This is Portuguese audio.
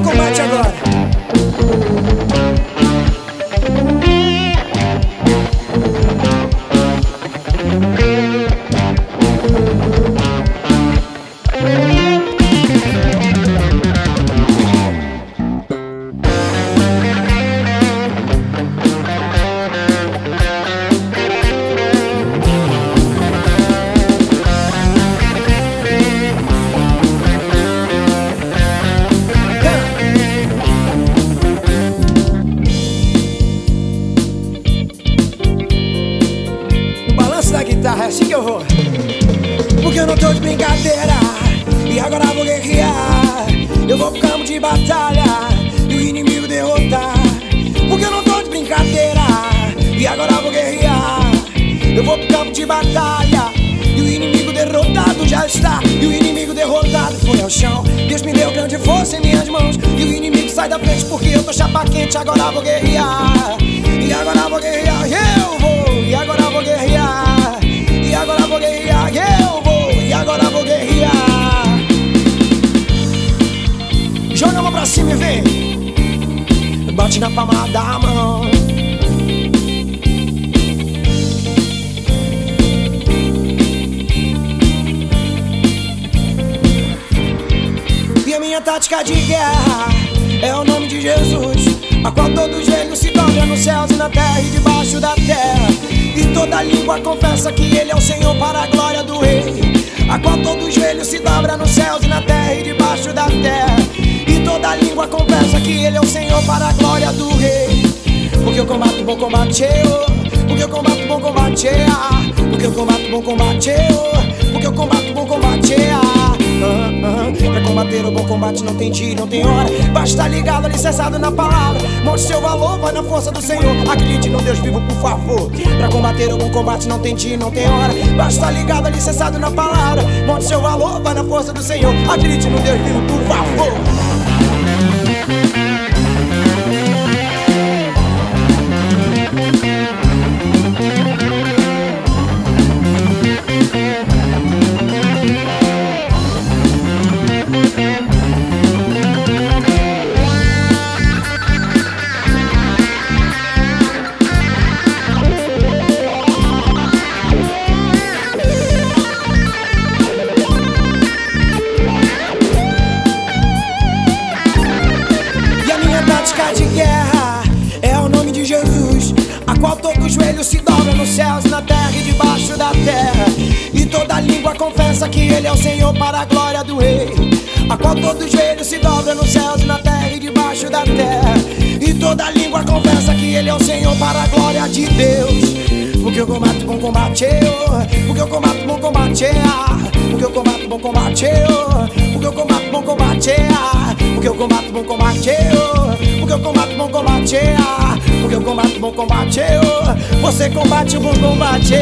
bom combate agora. Da guitarra, é assim que eu vou. Porque eu não tô de brincadeira e agora vou guerrear. Eu vou pro campo de batalha e o inimigo derrotar. Porque eu não tô de brincadeira e agora vou guerrear. Eu vou pro campo de batalha e o inimigo derrotado já está. E o inimigo derrotado foi ao chão. Deus me deu grande força em minhas mãos. E o inimigo sai da frente porque eu tô chapa quente. Agora vou guerrear. E agora vou guerrear. Eu vou. E agora vou guerrear. E agora vou guerrear, eu vou, e agora vou guerrear. Joga a mão pra cima e vem. Bate na palma da mão. E a minha tática de guerra é o nome de Jesus, a qual todo joelho se dobra nos céus e na terra e debaixo da terra. E toda língua confessa que Ele é o Senhor para a glória do Rei, a qual todo joelho se dobra nos céus e na terra e debaixo da terra. E toda língua confessa que Ele é o Senhor para a glória do Rei. Porque eu combato bom combate, porque eu combato bom combate, porque eu combato bom combate, porque eu combato bom combate. Pra combater o bom combate não tem dia, não tem hora. Basta ligado, alicerçado na palavra. Mostre seu valor, vai na força do Senhor. Acredite no Deus vivo, por favor. Pra combater o bom combate não tem dia, não tem hora. Basta ligado, alicerçado na palavra. Mostre seu valor, vai na força do Senhor. Acredite no Deus vivo, por favor. De guerra é o nome de Jesus, a qual todo joelho se dobra nos céus, na terra e debaixo da terra. E toda língua confessa que Ele é o Senhor para a glória do Rei, a qual todo joelho se dobra nos céus, na terra e debaixo da terra. E toda língua confessa que Ele é o Senhor para a glória de Deus. Porque eu combato bom combate, porque eu combato bom combate, porque eu combato bom combate, porque eu combato bom combate, porque eu combato bom combate, porque eu combato bom combate, porque eu combato bom combate, você combate o bom combate.